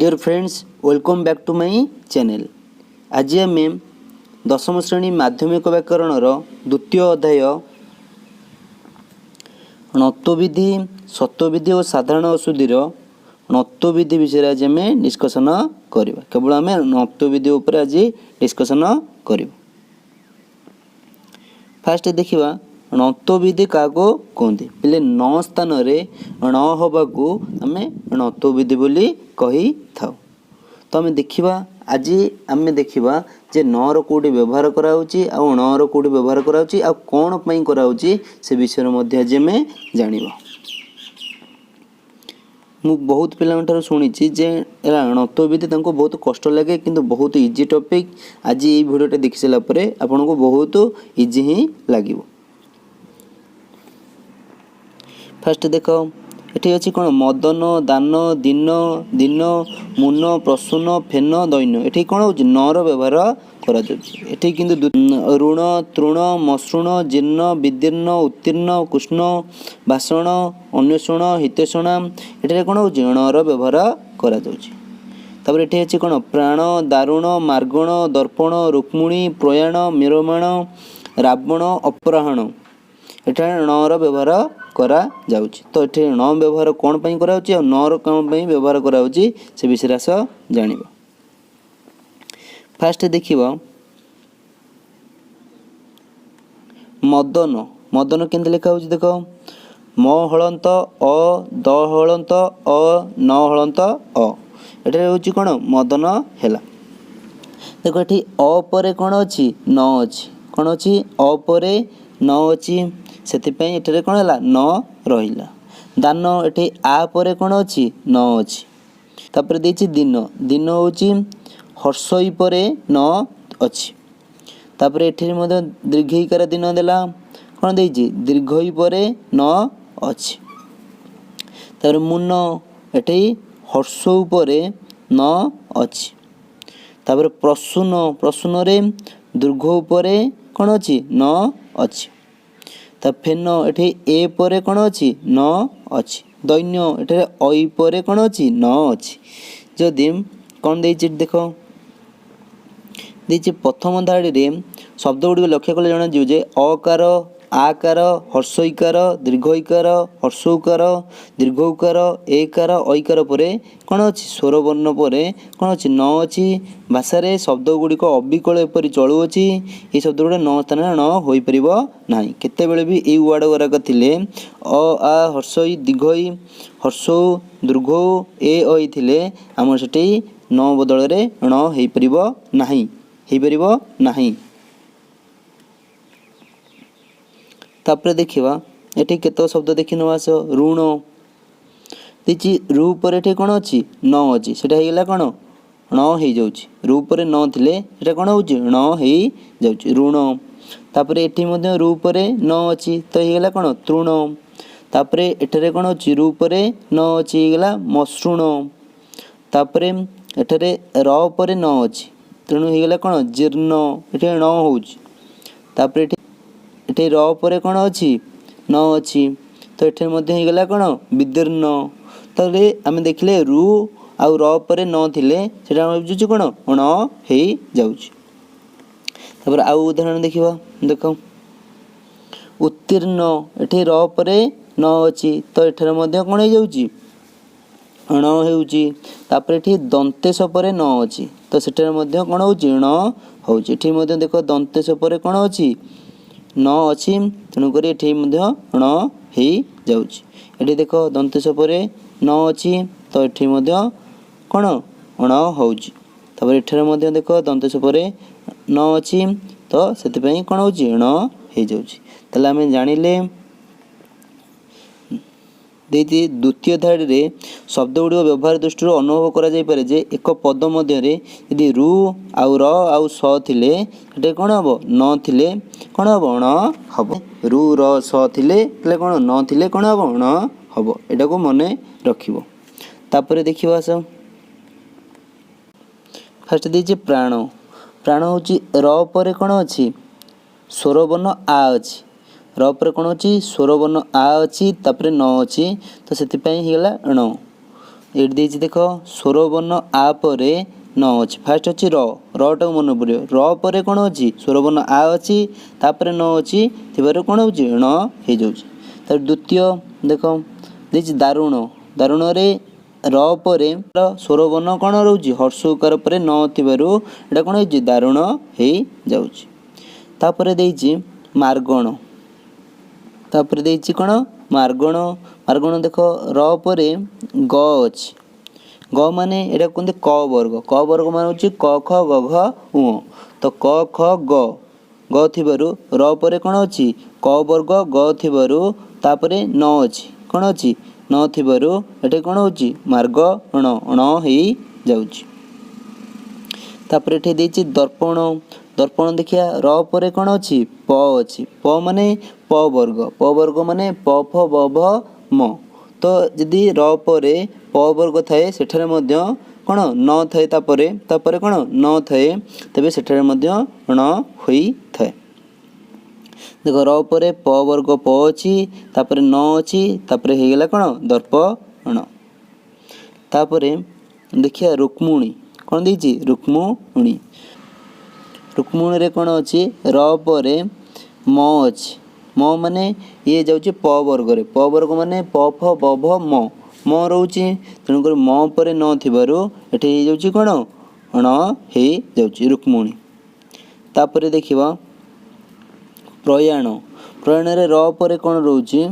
Dear friends welcome back to my channel. आज आम दशम श्रेणी माध्यमिक व्याकरण द्वितीय अध्याय णत्वविधि सत्वविधि और साधारण अशुद्धि णत्वविधि विषय आज आम डिस्कसन करवा। केवल आम णत्वविधि उपर आज डिस्कसन कर। फास्ट देखा णत्वविधि क्या कहते पहले न स्थान न हवा को आम णत्वविधि बोली कही था। तो आम देखा आज आम देखा जे नर कौटी व्यवहार कराऊँच आ णर कौटी व्यवहार कराऊँच आ कौन पाई कराऊँच से विषय मध्य आज आम जानिबा। मु बहुत पिला शुणी जे णत्वविधि बहुत कष्ट लगे किंतु बहुत इजी टॉपिक। आज ये वीडियोटा देखि सारा परे आपन को बहुत इजी ही लगे। फास्ट देख ये अच्छी कौन मदन दान दिन दिन मुन प्रसून फेन दैन ये कौन हो नर व्यवहार कर ऋण तृण मसृण जीर्ण विदीर्ण उत्तीर्ण कृष्ण भाषण अन्वेषण हितेषण ये कौन हो णर व्यवहार कर। ये अच्छी कौन प्राण दारुण मार्गण दर्पण रुक्मिणी प्रयाण मेरमाण रावण अपराहण ये णर व्यवहार करा जाउछि। तो ये न व्यवहार कौन पाई कराउछि और नर कौन पाई व्यवहार कराउछि से विषय आस जानिबा। फास्ट देखिबा मदन मदन केंद्र लिखा होछि देखो म हलंत अ द हलंत अ न हलंत अ एटा होछि कोन मदन हैला। देखो एठी अ परे कोन अछि न अछि कोन अछि अ परे न अछि सेतिपई एठरे कोन हैला न रहिला। दान एठी आ परे कोन अछि न अछि तापर देछि दिन दिन होछि हर्षई परे न अछि तापर एठरे मध्य दीर्घईकार दिन देला कोन देछि दीर्घई परे न अछि। तापर मुन एठी हर्ष उपरे न अछि तापर प्रसून प्रसून रे दीर्घ उपरे कोन अछि न अछि। ता फेन एठी ए परे कोन अछि न अछि दैन्य एठी अई परे कोन अछि न अछि। जदि कोन देछि देखो देछि प्रथम धाड़ी रे शब्द गुडी लक्ष्य कले जणा जिउ जे अकार आकार हर्षईकार दीर्घईकार हर्षौकार दीर्घौकार एकार ऐकार परे कोन अछि स्वर वर्ण परे कोन अछि न अछि। भाषा रे शब्द गुडी को अविकल एपरि चलु अछि ए शब्द गुडी न स्थान न होई परिबो नाही। केते बेले भी ए वर्ड गुराक थिले अ आ हर्षई दीर्घई हर्षौ दीर्घौ ए ओई थिले हमर सेठी न बदल रे न हेई परिबो नाही। तापर देखिबा एठी केतो शब्द देखि नवास ऋण दिछि रु पर एठी कोन अछि न अछि सेटा हेला कोन न हेई जाउछि रु पर न थिले सेटा कोन होउछि न हेई जाउछि ऋण। तापर एठी मध्ये रु पर न अछि तो हेला कोन तृण तापर एठरे कोन अछि रु पर न अछि हेला मसृण तापर एठरे र पर न अछि तेणु हेला कोन जीर्ण एठी न होउछि तापर एठी र पर कोन अछि न अछि तो एठे मध्ये हेगला कोन विदीर्ण। तले आमे देखले रु आ र पर न थिले सेटा बुझुछु कोन न हेई जाउछि। तापर आ उदाहरण देखिबा देखो उत्तीर्ण एठी र पर न अछि तो एठरे मध्ये कोन हेई जाउछि न हेउछि। तापर एठी दंतेश पर न अछि तो सेठरे मध्ये कोन होउछि न होउछि। एठी मध्ये देखो दंतेश पर कोन अछि न अछि तेणु करी एठी मध्ये न हेई जाउछि। एठी देखो दंतेश परे न अछि तो एठी मध्ये कोन न होउछि। तापर एठरे मध्ये देखो दंतेश परे न अछि तो सेति पई कोन होउछि न हेई जाउछि। तले हम जानिले देति द्वितीय धाड़ी रे शब्द गुडी व्यवहार दृष्टि अनुभव करा जाय पारे जे एक पद मध्य रे यदि रु आउ र आउ स थिले एटे कोन हबो न थिले कोन हबो न हबो रु र स थिले तले कोन न थिले कोन हबो न हबो एटा को मने रखिबो। तापर देखिबा स फास्ट देछि प्राण प्राण होछि र परे कोन अछि स्वर वर्ण आ अछि र पर कोन अछि स्वर वर्ण आ अछि तापर न अछि तो सेति पई हेला ण ये देख स्वर वर्ण आ पर न अच्छी फास्ट अच्छी रटा मन पड़े र पर कौन अच्छी स्वर वर्ण आ अच्छी तापर न अच्छी थी कौन हो ण हो जाए। द्वितीय देख देखिए दारुण दारुण र पर स्वर वर्ण कौन रोचे हर्ष उकार पर न थिबारु एटा कौन हो दारुण हो जाउछि। तापर देइछि मार्गण तापर देइछि कौन मार्गण मार्गण देख र पर ग अच्छी ग माने एटा कहते क वर्ग मान हूँ क ख ग घ उ तो क ख ग थिबारु र पर कौन अच्छी क वर्ग ग थिबारु तापरे न अच्छी कौन अच्छी न थिबारु एटे कौन होची मार्ग अण अण हो जाउछि। तापर एठी देइछि दर्पण दर्पण देखिया र पर कौन अच्छी प माने प वर्ग माने प फ ब भ म तो यदि र पर प वर्ग थाए सेठारे मध्य कौन न थाए तापरे कौन न थाए तेबे सेठारे मध्य अण होई थाए। देख र पर प वर्ग प अच्छी तापरे न अच्छी तापरे हो गला कौन दर्पण। तापरे देखिया रुक्मुणी कौन देइछि रुक्मुणी रुक्मुणी रे कौन अच्छी र पर म अच्छी म माने ये जाउछि प वर्ग माने प फ ब भ म रोचे तेणुक म पर न थिबारु एठी हो जाउछि कौन अण हो जाउछि रुक्मुणी। तापर देखिबा प्रयाण प्रयाण रे र पर कौन रोचे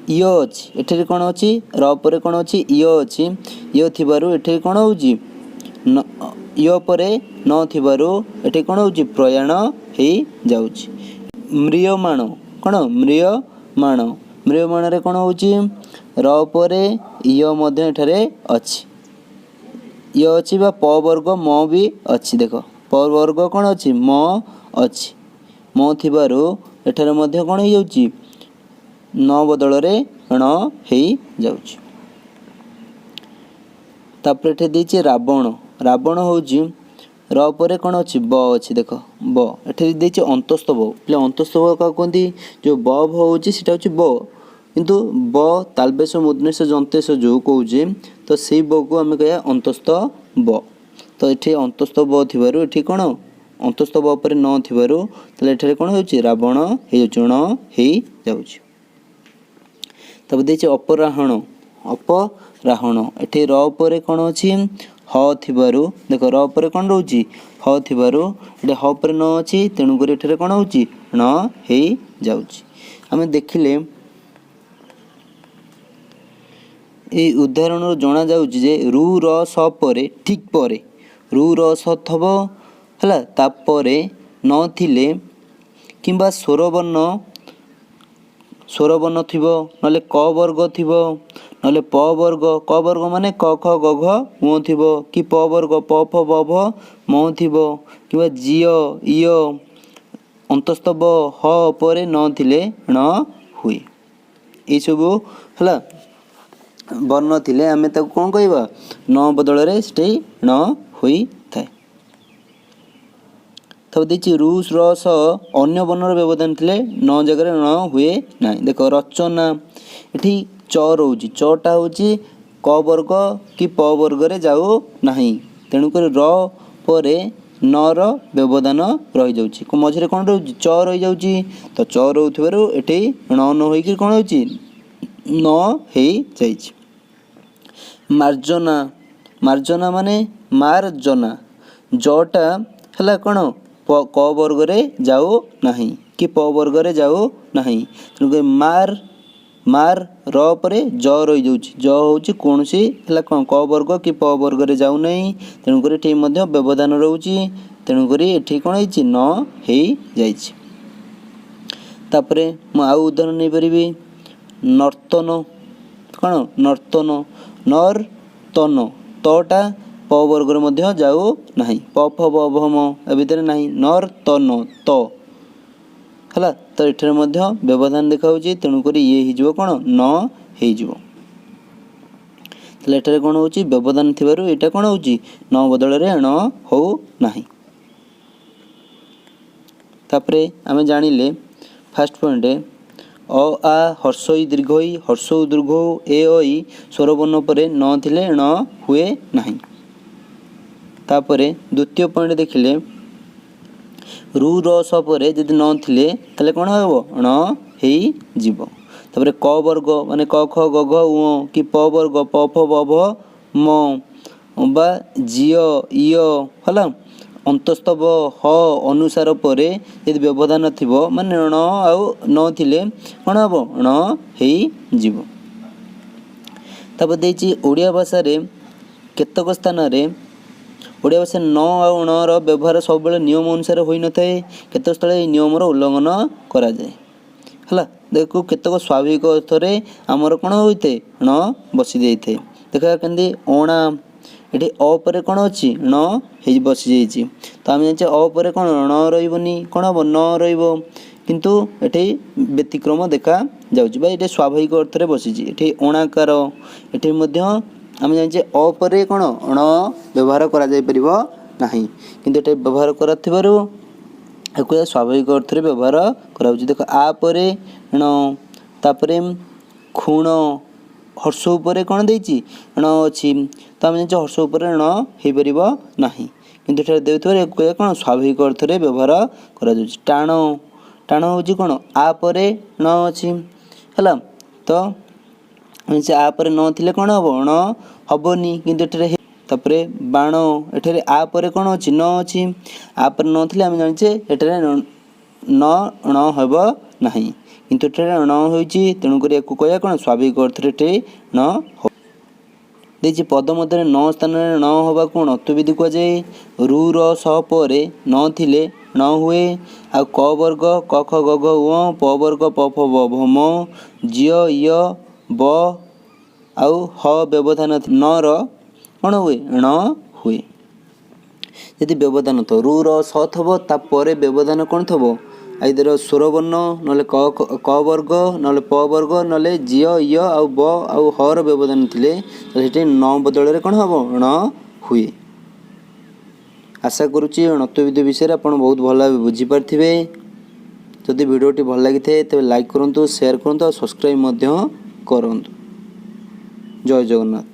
इय अच्छी एठी कौन अच्छी र पर कौन अच्छी इय अच्छी इय थिबारु एठी कौन होउछि इय पर न थिबारु एठी कौन होउछि प्रयाण हो जाउछि। म्रियमाण कौन म्रियमाण म्रियमाण रे कौन होउछि र पर इय मध्य एठारे अच्छी इय अच्छी बा प वर्ग म भी अच्छी देख प वर्ग कौन अच्छी म अच्छी म थिबारु एठारे मध्य कौन हो जाउछि न बदल रे ण हो जाउछि। तापर एठे देइछि रावण रावण होउछि र पर कौन अच्छी ब अच्छी देख ब एठे देइछि अंतस्थ ब प्ले अंतस्थ ब का कहंती जो ब भ होउछि सेटा होउछि ब किंतु ब तालबेश मुद्नेश जंतेश जो कहूजे तो सेई ब को आम कह अंतस्थ ब तो ये अंतस्थ ब थिबारु एठी कौन अंतस्थ ब पर न थिबारु ताले एठारे कौन होउछि रावण हे ण हे जाउछि। तब देइछि अपराहण अपराहण एठी र पर कौन अछि ह थिबारु देख र पर कौन रोची ह थिबारु एठी ह पर न अछि तेणु करी एठारे कौन होउछि ण हे जाउछि। आमे देखिले ए उदाहरण जना जाउछि जे रु र स पर ठीक पर रु र स थबो हला तापरे न थिले किंबा स्वर वर्ण थिबो नले क वर्ग थिबो नले प वर्ग माने क ख ग घ उ थिबो कि प वर्ग प फ ब भ म थिबो किंबा जिय इय अंतस्थ ब ह पर न थिले ण हुए ए सब हला वर्ण थिले आमे ताको कोन कहबा न बदल रे स्टे न होई थाए। तब देछि रुस रस अन्य वर्णर व्यवधान थिले न जगह न हुए ना देख रचना एठी च रोची चटा होची क वर्ग कि प वर्ग रे जाऊ नाही तेणु कर र परे न र व्यवधान रही जाउची को मझरे कोन रहउची च रही जाउची तो च रहउथबारु एठी न न होई कि कोन होची न हेई जाइछि। मार्जना मार्जना माने मार्जना जटा हला कोन क वर्ग रे जाऊ नाही कि प वर्ग रे जाऊ नाही तेणु मार मार र परे ज रही जाउछि ज होउछि कोनसी हला कोन क वर्ग कि प वर्ग रे जाऊ नाही तेणु करी एठी मध्य व्यवधान रहउछि तेणु करी एठी कोन होइछि न हेई जाइछि। तापरे म आउ उदाहरण नै परिबी नर्तन कोन नर्तन नर तन तटा प वर्ग रे मध्य जाऊ नाही प फ ब भ म ए भितर नाही नर तन त हला तो एठरे मध्य व्यवधान देखाउछि तेणु करी ये हिजो कोन न हेइजिवो तले एठरे कोन होउछि व्यवधान थिबारु एटा कोन होउछि न बदल रे न हो नाही। तापरे आमे जानिले फर्स्ट पॉइंट ଆ ହର୍ଷଇ ଦୀର୍ଘଇ ହର୍ଷଉ ଦୀର୍ଘଉ ଏ ଐ ସ୍ୱରବର୍ଣ୍ଣ ପରେ ନ ଥିଲେ ଣ ହୁଏ ନାହିଁ। ତାପରେ ଦ୍ୱିତୀୟ ପଏଣ୍ଟ ଦେଖିଲେ ରୁ ର ସ ପରେ ଯଦି ନ ଥିଲେ ତାହେଲେ କ'ଣ ହେବ ଣ ହେଇଯିବ। ତାପରେ କ ବର୍ଗ ମାନେ କ ଖ ଗ ଘ ଙ କି ପ ବର୍ଗ ପ ଫ ବ ଭ ମ ବା ଝିଅ ଇୟ ହେଲା ଅନ୍ତସ୍ଥ ବ ହ ଅନୁସାର ପରେ ଯଦି ବ୍ୟବଧାନ ଥିବ ମାନେ ଣ ଆଉ ନ ଥିଲେ କ'ଣ ହେବ ଣ ହେଇଯିବ। ତାପରେ ଦେଇଛି ଓଡ଼ିଆ ଭାଷାରେ କେତେକ ସ୍ଥାନରେ ଓଡ଼ିଆ ଭାଷାରେ ନ ଆଉ ଣର ବ୍ୟବହାର ସବୁବେଳେ ନିୟମ ଅନୁସାରେ ହୋଇନଥାଏ, କେତେକ ସ୍ଥଳେ ଏହି ନିୟମର ଉଲ୍ଲଂଘନ କରାଯାଏ ହେଲା। ଦେଖୁ କେତେକ ସ୍ୱାଭାବିକ ଅର୍ଥରେ ଆମର କ'ଣ ହୋଇଥାଏ ଣ ବସିଯାଇଥାଏ। ଦେଖିବା କେମିତି ଅଣା ଏଠି ଅ ପରେ କ'ଣ ଅଛି ଣ ହେଇ ବସିଯାଇଛି, ତ ଆମେ ଜାଣିଛେ ଅ ପରେ କ'ଣ ଣ ରହିବନି କ'ଣ ହେବ ନ ରହିବ, କିନ୍ତୁ ଏଠି ବ୍ୟତିକ୍ରମ ଦେଖାଯାଉଛି ବା ଏଠି ସ୍ୱାଭାବିକ ଅର୍ଥରେ ବସିଛି। ଏଠି ଅଣାକାର ଏଠି ମଧ୍ୟ ଆମେ ଜାଣିଛେ ଅ ପରେ କ'ଣ ଣ ବ୍ୟବହାର କରାଯାଇପାରିବ ନାହିଁ, କିନ୍ତୁ ଏଠି ବ୍ୟବହାର କରାଥିବାରୁ ଏହାକୁ ସ୍ୱାଭାବିକ ଅର୍ଥରେ ବ୍ୟବହାର କରାଯାଉଛି। ଦେଖ ଆ ପରେ ଣ ତାପରେ ଖୁଣ ହର୍ଷ ଉପରେ କ'ଣ ଦେଇଛି ଣ ଅଛି, ତ ଆମେ ଜାଣିଛେ ହର୍ଷ ଉପରେ ଣ ହେଇପାରିବ ନାହିଁ, କିନ୍ତୁ ଏଠାରେ ଦେଉଥିବାରୁ ଏହାକୁ କ'ଣ ସ୍ୱାଭାବିକ ଅର୍ଥରେ ବ୍ୟବହାର କରାଯାଉଛି। ଟାଣ ଟାଣ ହେଉଛି କ'ଣ ଆ ପରେ ଣ ଅଛି ହେଲା, ତ ଆ ପରେ ନ ଥିଲେ କ'ଣ ହେବ ଣ ହେବନି, କିନ୍ତୁ ଏଠାରେ ତାପରେ ବାଣ ଏଠାରେ ଆ ପରେ କ'ଣ ଅଛି ନ ଅଛି, ଆ ପରେ ନ ଥିଲେ ଆମେ ଜାଣିଛେ ଏଠାରେ ଣ ହେବ ନାହିଁ, କିନ୍ତୁ ଏଠାରେ ଣ ହୋଇଛି, ତେଣୁକରି ୟାକୁ କହିବା କ'ଣ ସ୍ୱାଭାବିକ ଅର୍ଥରେ ଏଠି ଣ ଦେଇଛି। ପଦ ମଧ୍ୟରେ ନ ସ୍ଥାନରେ ଣ ହେବାକୁ ନତ୍ୱବିଧି କୁହାଯାଏ। ରୁ ର ସ ପରେ ନ ଥିଲେ ଣ ହୁଏ। ଆଉ କ ବର୍ଗ କ ଖ ଗ ଘ ଙ ପ ବର୍ଗ ପ ଫ ବ ଭ ମ ଝିଅ ଇୟ ବ ଆଉ ହ ବ୍ୟବଧାନ ନର କ'ଣ ହୁଏ ଣ ହୁଏ। ଯଦି ବ୍ୟବଧାନ ଥିବ ରୁ ର ସ ଥିବ ତାପରେ ବ୍ୟବଧାନ କ'ଣ ଥିବ ଆଇଦର ସ୍ୱରବର୍ଣ୍ଣ ନହେଲେ କ ବର୍ଗ ନହେଲେ ପ ବର୍ଗ ନହେଲେ ଝିଅ ଇୟ ଆଉ ବ ଆଉ ହର ବ୍ୟବଧାନ ଥିଲେ ସେଠି ନ ବଦଳରେ କ'ଣ ହେବ ଣ ହୁଏ। ଆଶା କରୁଛି ନତ୍ୱବିଧି ବିଷୟରେ ଆପଣ ବହୁତ ଭଲ ଭାବେ ବୁଝିପାରିଥିବେ। ଯଦି ଭିଡ଼ିଓଟି ଭଲ ଲାଗିଥାଏ ତେବେ ଲାଇକ୍ କରନ୍ତୁ, ସେୟାର କରନ୍ତୁ ଆଉ ସବସ୍କ୍ରାଇବ୍ ମଧ୍ୟ କରନ୍ତୁ। ଜୟ ଜଗନ୍ନାଥ।